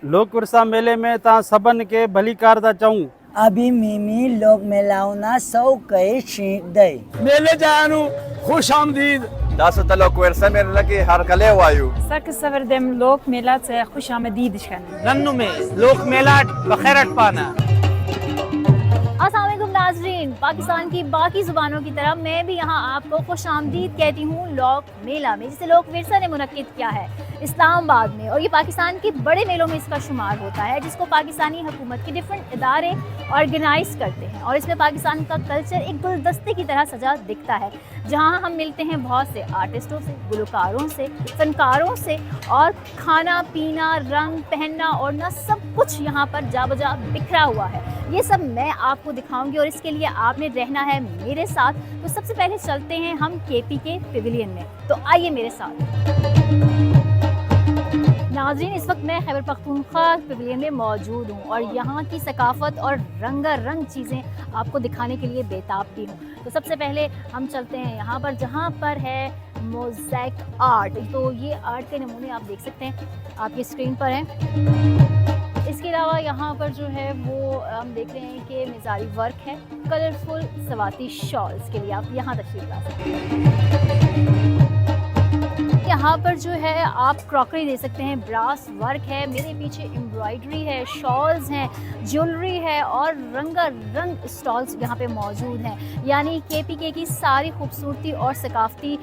लोक विरसा मेले में तव्हां सभिनि खे भली कार था चऊं। अभी मिमी लोक मेलाउना सौ कई शीख दई मेले जानु खुश आमदीद Dasu ta lok wersa mer laki har kale wayu. Sak saverdem lok melat se खुश आमदीद शन रन्नू में लोक मेला बखैरत पाना। अस्सलाम वालेकुम नाज़रीन, पाकिस्तान की बाकी ज़ुबानों की तरह मैं भी यहाँ आपको खुश आमदीद कहती हूँ लोक मेला में, जिसे लोक विरसा ने मुनक्किद किया है इस्लामाबाद में। और ये पाकिस्तान के बड़े मेलों में इसका शुमार होता है, जिसको पाकिस्तानी हुकूमत के डिफरेंट इदारे ऑर्गेनाइज़ करते हैं। और इसमें पाकिस्तान का कल्चर एक गुलदस्ते की तरह सजा दिखता है, जहाँ हम मिलते हैं बहुत से आर्टिस्टों से, गुलकारों से, फ़नकारों से, और खाना पीना, रंग पहनना और ना सब कुछ यहाँ पर जा बजा बिखरा हुआ है। ये सब मैं आपको दिखाऊंगी और इसके लिए आपने रहना है मेरे साथ। तो सबसे पहले चलते हैं हम केपी के पेविलियन में, तो आइए मेरे साथ। नाज़रीन, इस वक्त मैं खैबर पख्तूनख्वा पेविलियन में मौजूद हूँ और यहाँ की सकाफ़त और रंगारंग चीज़ें आपको दिखाने के लिए बेताब भी हूँ। तो सबसे पहले हम चलते हैं यहाँ पर, जहाँ पर है मोज़ैक आर्ट। तो ये आर्ट के नमूने आप देख सकते हैं, आपकी स्क्रीन पर हैं। इसके अलावा यहाँ पर जो है वो हम देख रहे हैं कि मिज़ारी वर्क है, कलरफुल सवाती शॉल्स के लिए आप यहाँ तशरीफ़ ला सकते हैं। यहाँ पर जो है आप क्रॉकरी दे सकते हैं, ब्रास वर्क है, मेरे पीछे एम्ब्रॉयडरी है, शॉल्स हैं, ज्वेलरी है और रंगारंग स्टॉल्स यहाँ पे मौजूद हैं। यानी केपीके की सारी खूबसूरती और सकाफती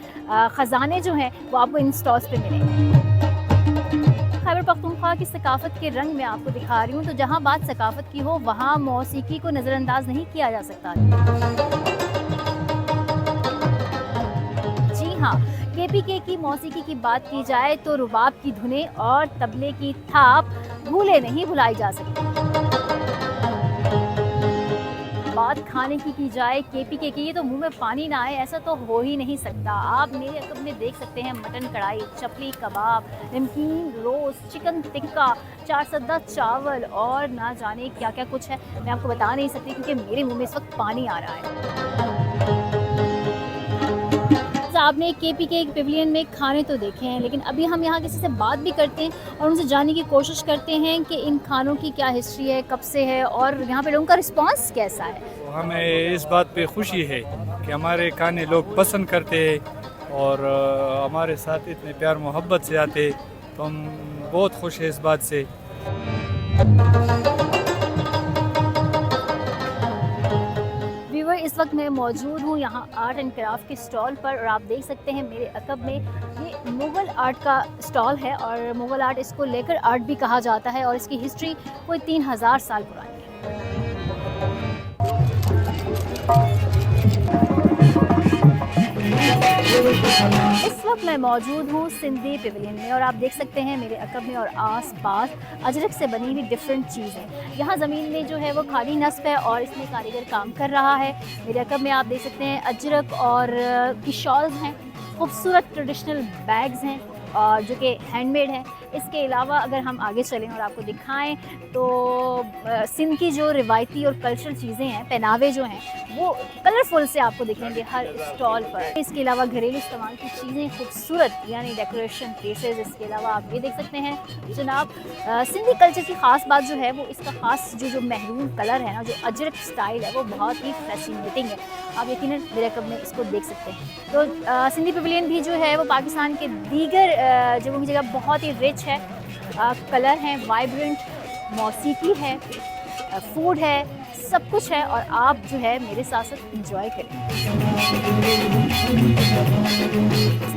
ख़जाने जो हैं वो आपको इन स्टॉल्स पे मिलेंगे। खैबर पख्तूनख्वा की सकाफत के रंग में आपको दिखा रही हूँ। तो जहाँ बात सकाफत की हो वहाँ मौसीकी को नज़रअंदाज नहीं किया जा सकता। जी हाँ, केपीके की मौसीकी की बात की जाए तो रुबाब की धुनें और तबले की थाप भूले नहीं भुलाई जा सकती। बात खाने की जाए केपीके की, ये तो मुंह में पानी ना आए ऐसा तो हो ही नहीं सकता। आप मेरे अकब में देख सकते हैं मटन कढ़ाई, चपली कबाब, नमकीन रोस्ट, चिकन टिक्का, 4 सद्दा चावल और ना जाने क्या क्या कुछ है, मैं आपको बता नहीं सकती क्योंकि मेरे मुंह में इस वक्त पानी आ रहा है। आपने केपीके पेविलियन में खाने तो देखे हैं, लेकिन अभी हम यहाँ किसी से बात भी करते हैं और उनसे जानने की कोशिश करते हैं कि इन खानों की क्या हिस्ट्री है, कब से है और यहाँ पे लोगों का रिस्पांस कैसा है। हमें इस बात पे खुशी है कि हमारे खाने लोग पसंद करते हैं और हमारे साथ इतने प्यार मोहब्बत से आते, तो हम बहुत खुश हैं इस बात से। इस वक्त मैं मौजूद हूँ यहाँ आर्ट एंड क्राफ्ट के स्टॉल पर और आप देख सकते हैं मेरे अकब में ये मुग़ल आर्ट का स्टॉल है। और मुग़ल आर्ट इसको लेकर आर्ट भी कहा जाता है और इसकी हिस्ट्री कोई 3000 साल पुरानी है। इस वक्त मैं मौजूद हूँ सिंधी पेविलियन में और आप देख सकते हैं मेरे अकब में और आस पास अजरक से बनी हुई डिफरेंट चीज़ें। यहाँ ज़मीन में जो है वो खाली नस्ब है और इसमें कारीगर काम कर रहा है। मेरे अकब में आप देख सकते हैं अजरक और की शॉल्स हैं, खूबसूरत ट्रेडिशनल बैग्स हैं और जो कि हैंडमेड हैं। इसके अलावा अगर हम आगे चलें और आपको दिखाएं तो सिंध की जो रिवायती और कल्चरल चीज़ें हैं, पहनावे जो हैं वो कलरफुल से आपको दिखेंगे हर स्टॉल पर। इसके अलावा घरेलू इस्तेमाल की चीज़ें खूबसूरत यानी डेकोरेशन पीसेस। इसके अलावा आप ये देख सकते हैं जनाब, सिंधी कल्चर की ख़ास बात जो है वो इसका ख़ास जो महरून कलर है ना, जो अजरक स्टाइल है वो बहुत ही फैसिनेटिंग है। आप यकीनन मेरे कब में इसको देख सकते हैं। तो सिंधी पेविलियन भी जो है वो पाकिस्तान के दीगर जगहों की जगह बहुत ही रिच है, कलर हैं, वाइब्रेंट, मौसीकी है, फूड है, सब कुछ है और आप जो है मेरे साथ साथ इंजॉय करें।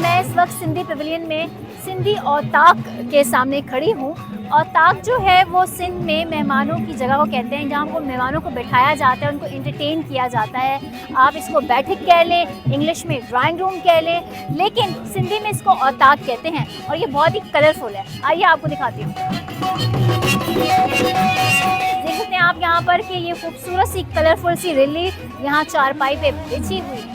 मैं इस वक्त सिंधी पेविलियन में सिंधी औताक के सामने खड़ी हूँ। औताक जो है वो सिंध में मेहमानों की जगह को कहते हैं, जहाँ को मेहमानों को बैठाया जाता है, उनको एंटरटेन किया जाता है। आप इसको बैठक कह लें, इंग्लिश में ड्राइंग रूम कह लें, लेकिन सिंधी में इसको औताक कहते हैं और ये बहुत ही कलरफुल है। आइए आपको दिखाती हूँ। देख सकते हैं आप यहाँ पर कि ये खूबसूरत सी कलरफुल सी रिली यहाँ चारपाई पे बिछी हुई है।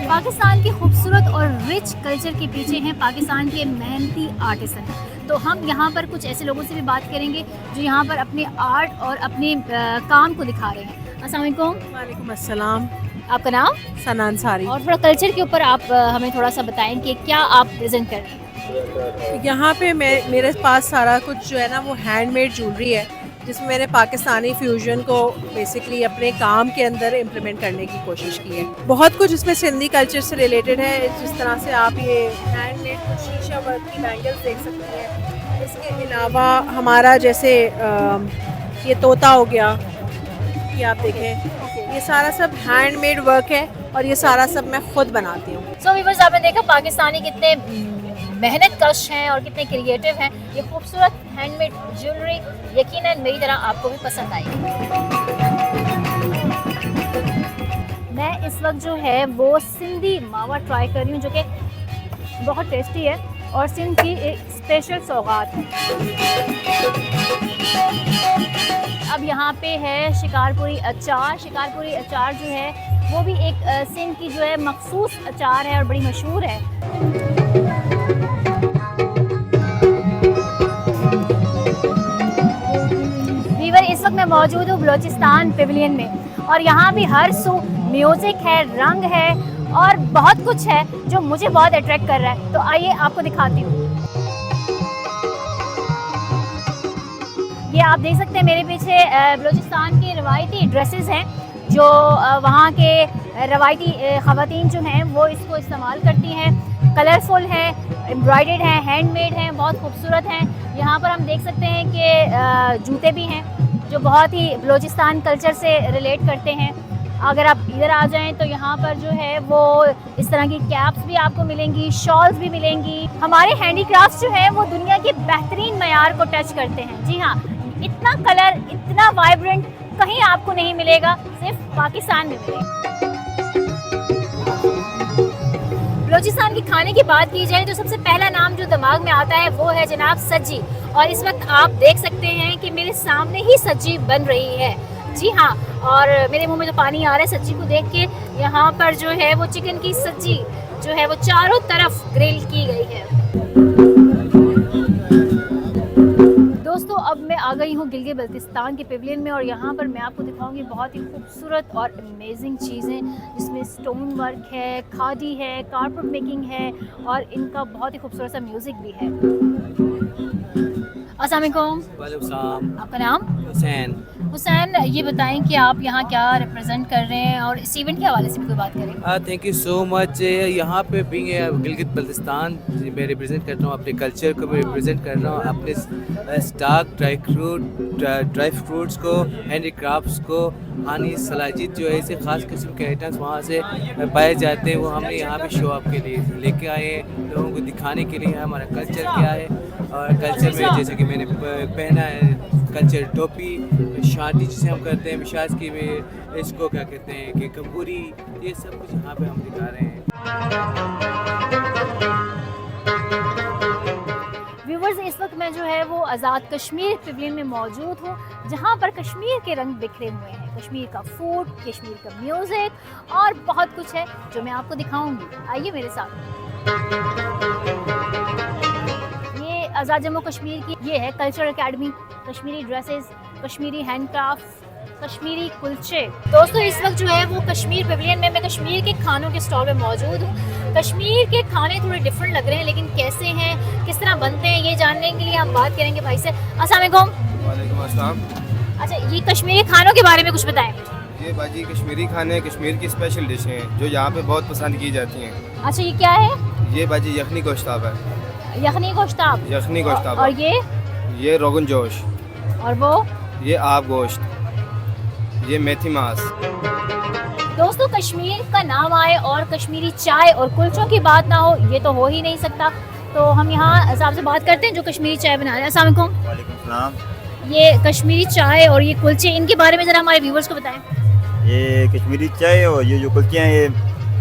पाकिस्तान के खूबसूरत और रिच कल्चर के पीछे हैं पाकिस्तान के मेहनती आर्टिसन। तो हम यहाँ पर कुछ ऐसे लोगों से भी बात करेंगे जो यहाँ पर अपने आर्ट और अपने काम को दिखा रहे हैं। अस्सलाम वालेकुम। वालेकुम अस्सलाम। आपका नाम? सना अंसारी। और थोड़ा कल्चर के ऊपर आप हमें थोड़ा सा बताएं कि क्या आप प्रेजेंट कर रहे हैं। यहाँ पे मेरे पास सारा कुछ जो है ना वो हैंडमेड ज्वेलरी है, जिसमें मैंने पाकिस्तानी फ्यूजन को बेसिकली अपने काम के अंदर इम्प्लीमेंट करने की कोशिश की है। बहुत कुछ इसमें सिंधी कल्चर से रिलेटेड है, जिस तरह से आप ये हैंडमेड कुछ शीशा वर्क की बैंगल्स देख सकते हैं। इसके अलावा हमारा जैसे ये तोता हो गया, ये आप देखें, ये सारा सब हैंडमेड वर्क है और ये सारा सब मैं खुद बनाती हूँ। सो व्यूअर्स, आपने देखा पाकिस्तानी कितने मेहनत कश हैं और कितने क्रिएटिव हैं। ये खूबसूरत हैंडमेड ज्वेलरी यकीनन मेरी तरह आपको भी पसंद आएगी। मैं इस वक्त जो है वो सिंधी मावा ट्राई कर रही हूँ, जो कि बहुत टेस्टी है और सिंध की एक स्पेशल सौगात है। अब यहाँ पे है शिकारपुरी अचार। शिकारपुरी अचार जो है वो भी एक सिंध की जो है मखसूस अचार है और बड़ी मशहूर है। वीवर, इस वक्त मैं मौजूद हूँ बलोचिस्तान पेविलियन में और यहाँ भी हर सू म्यूज़िक है, रंग है और बहुत कुछ है जो मुझे बहुत अट्रैक्ट कर रहा है। तो आइए आपको दिखाती हूँ। ये आप देख सकते हैं मेरे पीछे बलोचिस्तान की रवायती ड्रेसेस हैं, जो वहाँ के रवायती ख़वातीन जो हैं वो इसको इस्तेमाल करती हैं। कलरफुल है, एम्ब्रॉयडर्ड है, हैंडमेड हैं, बहुत खूबसूरत हैं। यहाँ पर हम देख सकते हैं कि जूते भी हैं जो बहुत ही बलोचिस्तान कल्चर से रिलेट करते हैं। अगर आप इधर आ जाएं तो यहाँ पर जो है वो इस तरह की कैप्स भी आपको मिलेंगी, शॉल्स भी मिलेंगी। हमारे हैंडीक्राफ्ट जो है वो दुनिया के बेहतरीन मयार को टच करते हैं। जी हाँ, इतना कलर, इतना वाइब्रेंट कहीं आपको नहीं मिलेगा, सिर्फ पाकिस्तान में मिलेगा। बलोचिस्तान के खाने की बात की जाए तो सबसे पहला नाम जो दिमाग में आता है वो है जनाब सज्जी। और इस वक्त आप देख सकते हैं कि मेरे सामने ही सज्जी बन रही है। जी हाँ, और मेरे मुंह में तो पानी आ रहा है सज्जी को देख के। यहाँ पर जो है वो चिकन की सज्जी जो है वो चारों तरफ ग्रिल की गई है। दोस्तों, अब मैं आ गई हूँ गिलगित बल्तिस्तान के पेविलियन में और यहाँ पर मैं आपको दिखाऊंगी बहुत ही खूबसूरत और अमेजिंग चीज़ें, जिसमें स्टोन वर्क है, खादी है, कारपेट मेकिंग है और इनका बहुत ही खूबसूरत सा म्यूज़िक भी है। अस्सलाम वालेकुम। वालेकुम। आपका नाम? हुसैन। हुसैन, ये बताएं कि आप यहाँ क्या रिप्रेजेंट कर रहे हैं और इस इवेंट के हवाले से भी कोई बात करें। Thank you so much. यहाँ पे बीइंग गिलगित बल्तिस्तान मैं रिप्रेजेंट कर रहा हूँ, अपने कल्चर को मैं रिप्रेजेंट कर रहा हूँ, अपने स्टॉक ड्राई फ्रूट्स को, हैंडीक्राफ्ट्स को, हानी सलाजित जो है ऐसे ख़ास किस्म के आइटम्स वहाँ से पाए जाते हैं, वो हमने यहाँ पे शो अप के लिए लेके आए हैं, लोगों को दिखाने के लिए हमारा कल्चर क्या है। और कल्चर में जैसे कि मैंने पहना है कल्चर टोपी, शादी जिसे हम करते हैं मिशाज की में, इसको क्या कहते हैं कि कपूरी, ये सब कुछ यहाँ पे हम दिखा रहे हैं। व्यूवर्स, इस वक्त मैं जो है वो आज़ाद कश्मीर पेविलियन में मौजूद हूँ, जहाँ पर कश्मीर के रंग बिखरे हुए हैं। कश्मीर का फूड, कश्मीर का म्यूज़िक और बहुत कुछ है जो मैं आपको दिखाऊंगी। आइए मेरे साथ। ये आज़ाद जम्मू कश्मीर की ये है cultural academy. Kashmiri dresses, Kashmiri handcraft, Kashmiri कुलचे। दोस्तों, इस वक्त जो है वो कश्मीर पेविलियन में मैं कश्मीर के खानों के स्टॉल में मौजूद हूँ। कश्मीर के खाने थोड़े डिफरेंट लग रहे हैं, लेकिन कैसे हैं, किस तरह बनते हैं, ये जानने के लिए हम बात करेंगे भाई से। अस्सलाम वालेकुम। वालेकुम अस्सलाम। अच्छा, ये कश्मीरी खानों के बारे में कुछ बताएं। ये बाजी कश्मीरी खाने कश्मीर की स्पेशल डिश हैं जो यहाँ पे बहुत पसंद की जाती हैं। अच्छा, ये क्या है? ये बाजी यखनी गोश्ताब है। यखनी गोश्ताब। यखनी गोश्ताब। और ये रोगन जोश। और वो ये आब गोश्त, ये मेथी मांस। दोस्तों, कश्मीर का नाम आए और कश्मीरी चाय और कुलचों की बात ना हो, ये तो हो ही नहीं सकता। तो हम यहाँ साहब से बात करते हैं जो कश्मीरी चाय बना रहे हैं। अस्सलाम वालेकुम। वालेकुम सलाम। ये कश्मीरी चाय और ये कुलचे, इनके बारे में ज़रा हमारे व्यूवर्स को बताएं। ये कश्मीरी चाय और ये जो कुलचे हैं ये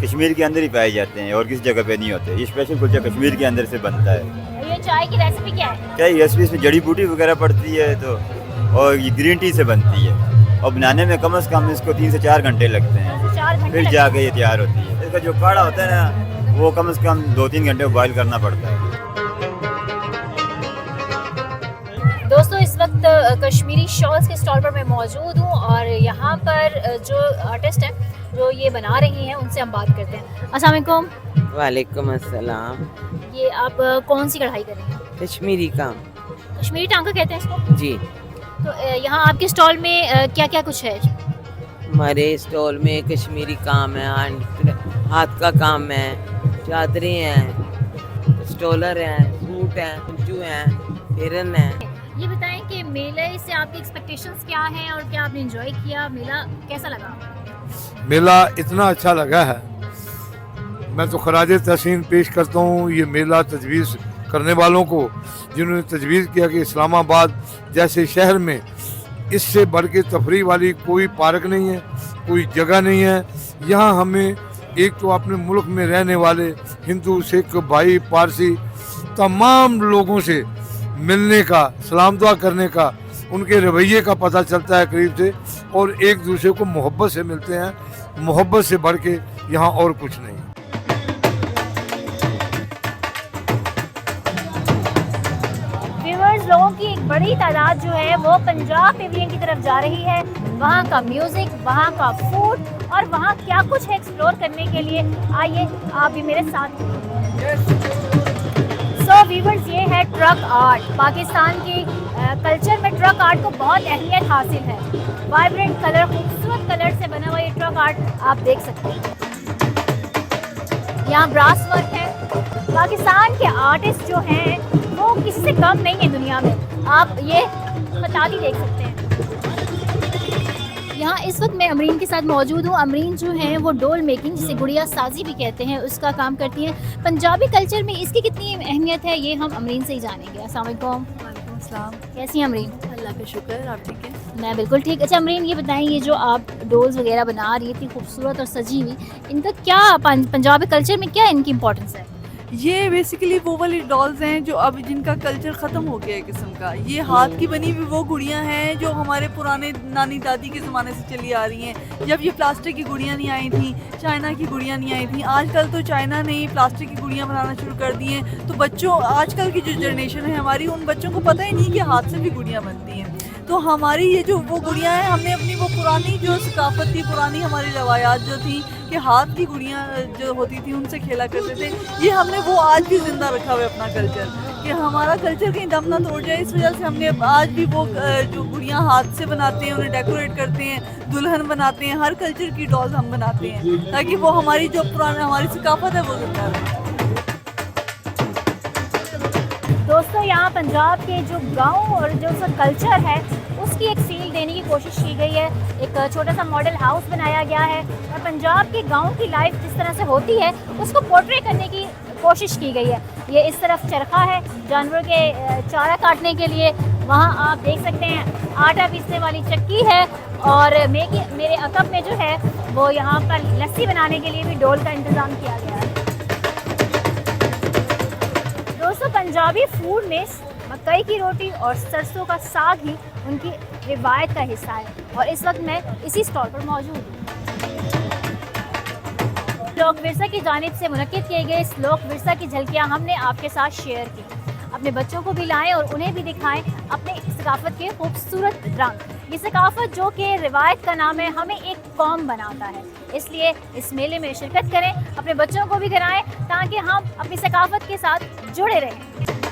कश्मीर के अंदर ही पाए जाते हैं और किसी जगह पे नहीं होते। ये स्पेशल कुलचा कश्मीर के अंदर से बनता है। ये चाय की रेसिपी क्या है? क्या रेसिपी इसमें जड़ी बूटी वगैरह पड़ती है तो, और ये ग्रीन टी से बनती है और बनाने में कम से कम इसको 3 से 4 घंटे लगते हैं, फिर जाके ये तैयार होती है। इसका जो काढ़ा होता है ना वो कम से कम 2-3 घंटे बॉयल करना पड़ता है। दोस्तों, इस वक्त कश्मीरी शॉल्स के स्टॉल पर मैं मौजूद हूँ और यहाँ पर जो आर्टिस्ट हैं जो ये बना रही हैं उनसे हम बात करते हैं। अस्सलाम वालेकुम। वालेकुम अस्सलाम। ये आप कौन सी कढ़ाई कर रही हैं? कश्मीरी काम। कश्मीरी टांका कहते हैं इसको जी। तो यहाँ आपके स्टॉल में क्या क्या कुछ है? हमारे स्टॉल में कश्मीरी काम है, हाथ का काम है, चादरें हैं, स्टॉलर हैं, सूट हैं, पंजू हैं, फेरन हैं। ये बताएं कि मेले से आपकी एक्सपेक्टेशंस क्या हैं और क्या आपने एंजॉय किया? मेला कैसा लगा? मेला इतना अच्छा लगा है, मैं तो खराज तहसीन पेश करता हूँ ये मेला तजवीज़ करने वालों को, जिन्होंने तजवीज़ किया कि इस्लामाबाद जैसे शहर में इससे बढ़ के तफरीह वाली कोई पार्क नहीं है, कोई जगह नहीं है। यहाँ हमें एक तो अपने मुल्क में रहने वाले हिंदू, सिख, भाई, पारसी तमाम लोगों से मिलने का, सलाम दुआ करने का, उनके रवैये का पता चलता है करीब से, और एक दूसरे को मोहब्बत से मिलते हैं। मोहब्बत से बढ़ के यहाँ और कुछ नहीं। व्यूअर्स, लोगों की एक बड़ी तादाद जो है वो पंजाब पेविलियन की तरफ जा रही है। वहाँ का म्यूजिक, वहाँ का फूड और वहाँ क्या कुछ है एक्सप्लोर करने के लिए, आइए आप भी मेरे साथ। सो व्यूअर्स, ये है ट्रक आर्ट। पाकिस्तान की कल्चर में ट्रक आर्ट को बहुत अहमियत हासिल है। वाइब्रेंट कलर, खूबसूरत कलर से बना हुआ ये ट्रक आर्ट आप देख सकते हैं। यहाँ ब्रास वर्क है। पाकिस्तान के आर्टिस्ट जो हैं वो किससे कम नहीं है दुनिया में, आप ये खताती देख सकते हैं। यहाँ इस वक्त मैं अमरीन के साथ मौजूद हूँ। अमरीन जो हैं वो डोल मेकिंग, जिसे गुड़िया साजी भी कहते हैं, उसका काम करती हैं। पंजाबी कल्चर में इसकी कितनी अहमियत है ये हम अमरीन से ही जानेंगे। अस्सलाम वालेकुम। वालेकुम अस्सलाम। कैसी हैं अमरीन? अल्लाह का शुक्र, आप ठीक है? मैं बिल्कुल ठीक। अच्छा अमरीन, ये बताएं, ये जो आप डोल्स वगैरह बना रही थी खूबसूरत और सजी हुई, इनका क्या पंजाबी कल्चर में क्या इनकी इम्पोर्टेंस है? ये बेसिकली वो वाली डॉल्स हैं जो अब जिनका कल्चर ख़त्म हो गया है किस्म का। ये हाथ की बनी हुई वो गुड़ियाँ हैं जो हमारे पुराने नानी दादी के ज़माने से चली आ रही हैं। जब ये प्लास्टिक की गुड़ियाँ नहीं आई थी, चाइना की गुड़ियाँ नहीं आई थी। आजकल तो चाइना ने प्लास्टिक की गुड़ियाँ बनाना शुरू कर दी हैं। तो बच्चों, आजकल की जो जनरेशन है हमारी, उन बच्चों को पता ही नहीं कि हाथ से भी गुड़ियाँ बनती हैं। तो हमारी ये जो वो गुड़ियाँ हैं, हमने अपनी वो पुरानी जो सकाफत थी, पुरानी हमारी रवायात जो थी कि हाथ की गुड़ियाँ जो होती थी उनसे खेला करते थे, ये हमने वो आज भी ज़िंदा रखा हुआ है अपना कल्चर, कि हमारा कल्चर कहीं दम ना तोड़ जाए। इस वजह से हमने आज भी वो जो गुड़ियाँ हाथ से बनाते हैं, उन्हें डेकोरेट करते हैं, दुल्हन बनाते हैं, हर कल्चर की डॉल्स हम बनाते हैं ताकि वो हमारी जो पुराना हमारी सकाफत है वो जिंदा रहे। दोस्तों, यहाँ पंजाब के जो गांव और जो उसका कल्चर है उसकी एक फील देने की कोशिश की गई है। एक छोटा सा मॉडल हाउस बनाया गया है और पंजाब के गांव की लाइफ जिस तरह से होती है उसको पोर्ट्रे करने की कोशिश की गई है। ये इस तरफ चरखा है जानवरों के चारा काटने के लिए, वहाँ आप देख सकते हैं आटा पीसने वाली चक्की है, और मेरे अकब में जो है वो यहाँ पर लस्सी बनाने के लिए भी डोल का इंतज़ाम किया गया है। दोस्तों, पंजाबी फूड में मकई की रोटी और सरसों का साग ही उनकी रिवायत का हिस्सा है और इस वक्त मैं इसी स्टॉल पर मौजूद हूँ। लोक विरसा की जानिब से मुनक्किद किए गए इस लोक विरसा की झलकियाँ हमने आपके साथ शेयर की। अपने बच्चों को भी लाएं और उन्हें भी दिखाएं अपने सकाफत के खूबसूरत रंग। ये सकाफत जो कि रिवायत का नाम है, हमें एक कौम बनाता है। इसलिए इस मेले में शिरकत करें, अपने बच्चों को भी कराएं ताकि हम अपनी सकाफत के साथ जुड़े रहें।